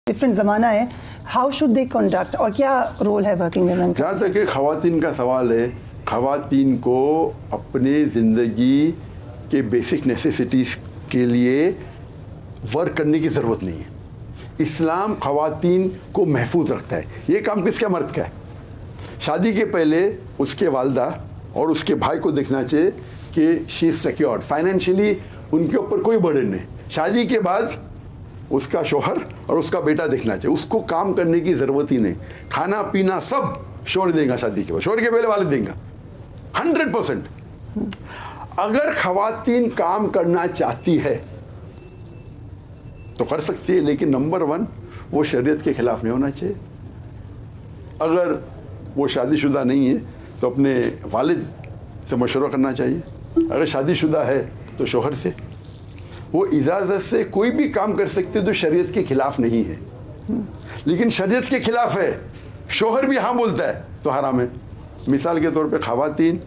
Different ज़माना है, how should they conduct, और क्या रोल है वर्किंग वुमेन का? जहाँ तक कि ख़वातीन का सवाल है, ख़वातीन को अपने ज़िंदगी के बेसिक नेसेसिटीज़ के लिए वर्क करने की ज़रूरत नहीं है। इस्लाम ख़वातीन को महफूज रखता है। ये काम किसका, मर्द का है। शादी के पहले उसके वालदा और उसके भाई को देखना चाहिए कि शी इज़ सिक्योर्ड फाइनेंशियली, उनके ऊपर कोई बर्डन नहीं। शादी के बाद उसका शोहर और उसका बेटा देखना चाहिए, उसको काम करने की ज़रूरत ही नहीं। खाना पीना सब शोहर देगा शादी के बाद, शोहर के पहले वाले देंगे 100%। अगर ख़वातीन काम करना चाहती है तो कर सकती है, लेकिन नंबर 1 वो शरीयत के खिलाफ नहीं होना चाहिए। अगर वो शादीशुदा नहीं है तो अपने वालिद से मशवरा करना चाहिए। अगर शादीशुदा है तो शोहर से। वो इजाज़त से कोई भी काम कर सकते जो शरीयत के खिलाफ नहीं है। लेकिन शरीयत के खिलाफ है, शोहर भी हाँ बोलता है तो हराम है। मिसाल के तौर पे ख़वातीन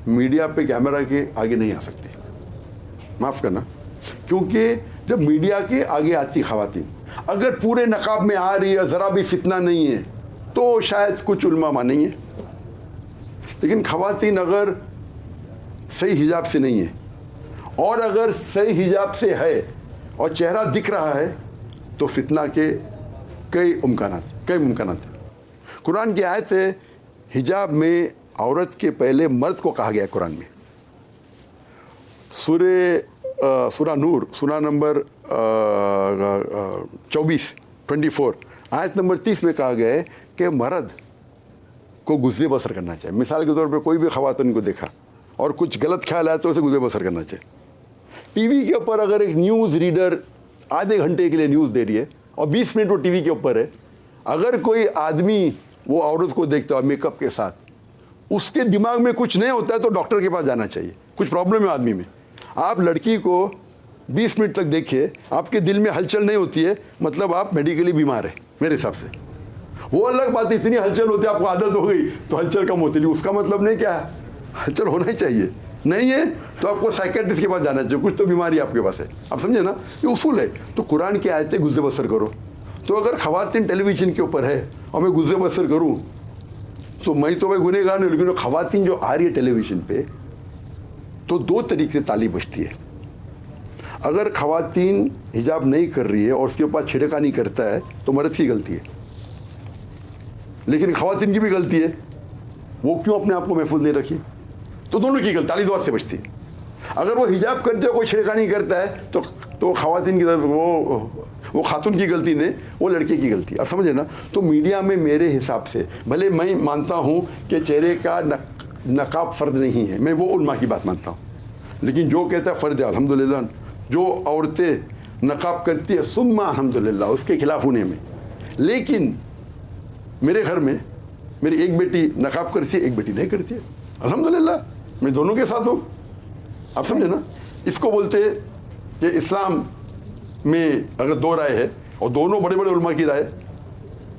मीडिया पे कैमरा के आगे नहीं आ सकती, माफ़ करना, क्योंकि जब मीडिया के आगे आती ख़वातीन, अगर पूरे नकाब में आ रही है, ज़रा भी फितना नहीं है, तो शायद कुछ उल्मा मानेंगे। लेकिन ख़वातीन अगर सही हिजाब से नहीं है, और अगर सही हिजाब से है और चेहरा दिख रहा है, तो फितना के कई मुमकानात हैं। कुरान की आयत है, हिजाब में औरत के पहले मर्द को कहा गया है कुरान में। सूरा नूर, सूरा नंबर 24 आयत नंबर 30 में कहा गया है कि मर्द को गुज़रे बसर करना चाहिए। मिसाल के तौर पे कोई भी ख़वातीन को देखा और कुछ गलत ख्याल आया तो उसे गुज़रे बसर करना चाहिए। टीवी के ऊपर अगर एक न्यूज़ रीडर आधे घंटे के लिए न्यूज़ दे रही है और 20 मिनट वो टीवी के ऊपर है, अगर कोई आदमी वो औरत को देखता है मेकअप के साथ, उसके दिमाग में कुछ नहीं होता है तो डॉक्टर के पास जाना चाहिए। कुछ प्रॉब्लम है आदमी में। आप लड़की को 20 मिनट तक देखिए, आपके दिल में हलचल नहीं होती है, मतलब आप मेडिकली बीमार है मेरे हिसाब से। वो अलग बात है, इतनी हलचल होती है, आपको आदत हो गई तो हलचल कम होती है, उसका मतलब नहीं क्या है, हलचल होना ही चाहिए। नहीं है तो आपको साइकेट्रिस्ट के पास जाना चाहिए, कुछ तो बीमारी आपके पास है। आप समझे ना, ये उसूल है। तो कुरान की आयतें गुज़रे बसर करो। तो अगर ख़वातीन टेलीविज़न के ऊपर है और मैं गुज़रे बसर करूँ तो मैं गुनहगार नहीं, लेकिन ख़वातीन जो आ रही है टेलीविज़न पे, तो 2 तरीके से ताली बजती है। अगर ख़वातीन हिजाब नहीं कर रही है और उसके ऊपर छिड़कानी करता है तो मर्द की गलती है, लेकिन ख़वातीन की भी गलती है, वो क्यों अपने आप को महफूज नहीं रखी। तो दोनों की गलती, ताली 2 हाथ से बजती है। अगर वो हिजाब करते हो कोई छिड़कानी करता है तो ख़वातीन की तरफ वो खातून की गलती नहीं, वो लड़के की गलती। आप समझे ना। तो मीडिया में मेरे हिसाब से, भले मैं मानता हूँ कि चेहरे का नकाब फ़र्द नहीं है, मैं वो उल्मा की बात मानता हूँ, लेकिन जो कहता है फ़र्द है अल्हम्दुलिल्लाह। जो औरतें नकाब करती है सुम्मा अल्हम्दुलिल्लाह, उसके खिलाफ उन्हें में। लेकिन मेरे घर में मेरी एक बेटी नकाब करती है, एक बेटी नहीं करती है, अल्हम्दुलिल्लाह, मैं दोनों के साथ हूँ। आप समझे ना। इसको बोलते हैं कि इस्लाम में अगर 2 राय है और दोनों बड़े बड़े उलमा की राय,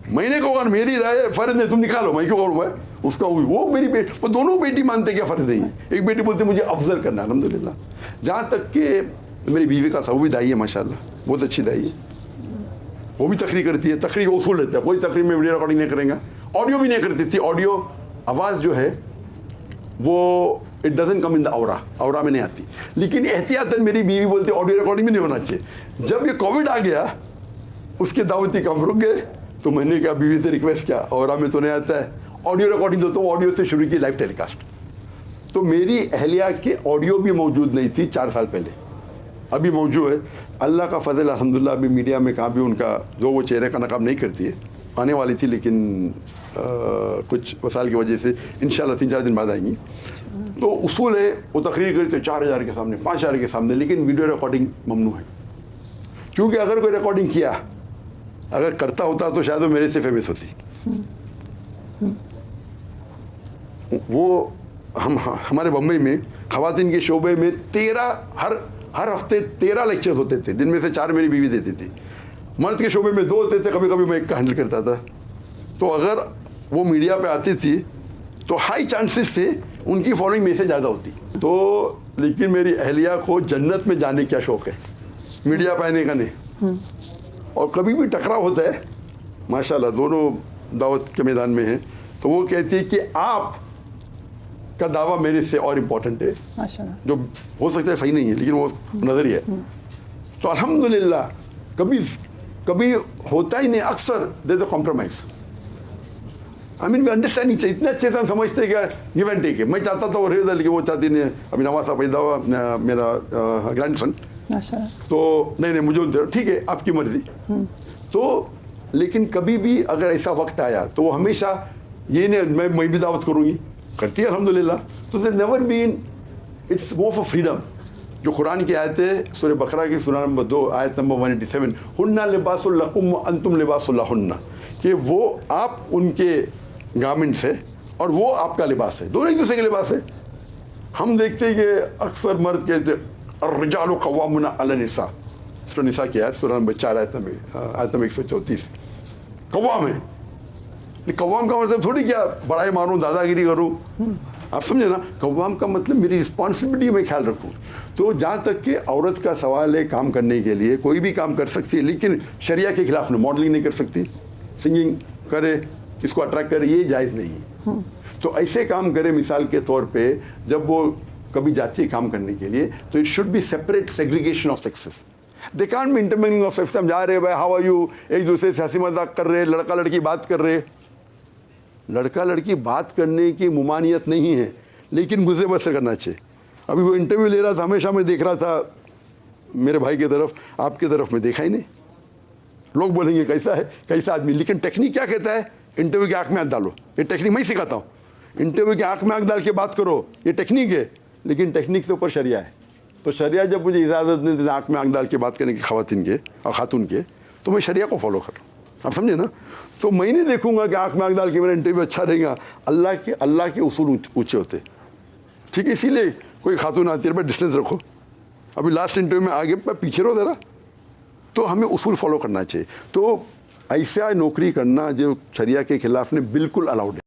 मैंने कहा मेरी राय फ़र्ज नहीं, तुम निकालो, मैं क्यों करूँ, उसका वो मेरी बेटी, वो दोनों बेटी मानते क्या फ़र्ज नहीं है। एक बेटी बोलती मुझे अफजल करना है, अल्हम्दुलिल्लाह। जहाँ तक कि मेरी बीवी का वो भी दाई है माशाल्लाह, बहुत अच्छी दाई है, वो भी तकरीर करती है, तकरीर उसूल लेता है, कोई तकरीर में वीडियो रिकॉर्डिंग नहीं करेंगे, ऑडियो भी नहीं करती थी। ऑडियो आवाज़ जो है वो it doesn't come in the aura में नहीं आती, लेकिन एहतियातन मेरी बीवी बोलती ऑडियो रिकॉर्डिंग भी नहीं होना चाहिए। जब ये कोविड आ गया उसके दावती काम रुक गए, तो मैंने कहा बीवी से रिक्वेस्ट किया, औरा में तो नहीं आता है, ऑडियो रिकॉर्डिंग दो, तो ऑडियो से शुरू की लाइव टेलीकास्ट। तो मेरी अहलिया के ऑडियो भी मौजूद नहीं थी 4 साल पहले, अभी मौजूद है। अल्लाह का फजल अल्हम्दुलिल्लाह। अभी मीडिया में कहाँ भी उनका जो वो चेहरे का नकाब नहीं करती है, आने वाली थी, लेकिन कुछ वसाइल की वजह से इंशाल्लाह 3-4 दिन बाद आएंगी। तो उसूल है, वो तकरीर करते 4000 के सामने, 5000 के सामने, लेकिन वीडियो रिकॉर्डिंग ममनू है। क्योंकि अगर कोई रिकॉर्डिंग किया, अगर करता होता तो शायद वो मेरे से फेमस होती। वो हमारे बम्बई में ख़वातीन के शोबे में 13 हर हफ्ते 13 लेक्चर्स होते थे, जिनमें से 4 मेरी बीवी देती थी। मर्द के शोबे में 2 होते थे, कभी कभी मैं एक का हैंडल करता था। तो अगर वो मीडिया पे आती थी तो हाई चांसेस थे उनकी फॉलोइंग मेरे से ज़्यादा होती। तो लेकिन मेरी अहलिया को जन्नत में जाने का शौक़ है, मीडिया पे आने का नहीं। और कभी भी टकराव होता है, माशाल्लाह दोनों दावत के मैदान में हैं, तो वो कहती है कि आप का दावा मेरे से और इम्पोर्टेंट है, माशाल्लाह। जो हो सकता है सही नहीं है लेकिन वो नज़रिया है। तो अल्हम्दुलिल्लाह कभी होता ही नहीं, अक्सर there is a compromise. I mean understanding चाहिए, इतने अच्छे से हम समझते हैं कि गिव एंड टेक है। मैं चाहता था वो रह जाए, लेकिन वो चाहती नहीं है। अभी नवासा पैदा हुआ मेरा ग्रैंडसन, माशाल्लाह। तो नहीं मुझे उनसे ठीक है आपकी मर्जी। तो लेकिन कभी भी अगर ऐसा वक्त आया तो वो हमेशा ये नहीं मैं भी दावत करूँगी, करती है अल्हम्दुलिल्लाह। तो they never been, it's more for freedom. जो कुरान की आयत है सूरह बकरा की सूरह नंबर 2 आयत नंबर 187, हुन्ना लिबासुल लकुम व अंतुम लिबासुल लहुन्ना, कि वो आप उनके गारमेंट्स है और वो आपका लिबास है, दोनों एक दूसरे के लिबास है। हम देखते हैं कि अक्सर मर्द कहते अर्रिजालु क़व्वामुना अला निसा, सूरह निसा की आयत सूरह नंबर 4 आयत नंबर 134, कव्वाम है। कव्वाम का मतलब थोड़ी क्या बड़ाई मारूं, दादागिरी करूं, आप समझे ना। कव्वाम का मतलब मेरी रिस्पॉन्सिबिलिटी में ख्याल रखूं। तो जहाँ तक कि औरत का सवाल है, काम करने के लिए कोई भी काम कर सकती है, लेकिन शरिया के खिलाफ न, मॉडलिंग नहीं कर सकती, सिंगिंग करे, इसको अट्रैक्ट करे, ये जायज़ नहीं है। तो ऐसे काम करे, मिसाल के तौर पे जब वो कभी जाती है काम करने के लिए, तो it should be separate segregation of sexes. They can't be intermingling of sex. हम जा रहे हैं भाई हाउ आर यू, एक दूसरे से हंसी मजाक कर रहे, लड़का लड़की बात कर रहे। लड़का लड़की बात करने की मुमानियत नहीं है, लेकिन गुज़े बसर करना चाहिए। अभी वो इंटरव्यू ले रहा था, हमेशा मैं देख रहा था मेरे भाई की तरफ, आपकी तरफ मैं देखा ही नहीं। लोग बोलेंगे कैसा है, कैसा आदमी, लेकिन टेक्निक क्या कहता है, इंटरव्यू की आँख में आँख डालो। ये टेक्निक मैं ही सिखाता हूँ, इंटरव्यू की आँख में आँख डाल के बात करो, ये टेक्निक है। लेकिन टेक्निक से ऊपर शरिया है। तो शरिया जब मुझे इजाज़त नहीं देती आँख में आँख डाल के बात करने की ख़वातीन के और ख़ातून के, तो मैं शरिया को फॉलो करूँ, आप समझे ना। तो मैं नहीं देखूंगा कि आँख में आँख डाल के मेरा इंटरव्यू अच्छा रहेगा। अल्लाह के उसूल ऊँचे होते, ठीक है। इसीलिए कोई खातून आती है, डिस्टेंस रखो। अभी लास्ट इंटरव्यू में आगे पीछे रहो ज़रा। तो हमें उसूल फॉलो करना चाहिए। तो ऐसा नौकरी करना जो शरिया के खिलाफ ने बिल्कुल अलाउड है।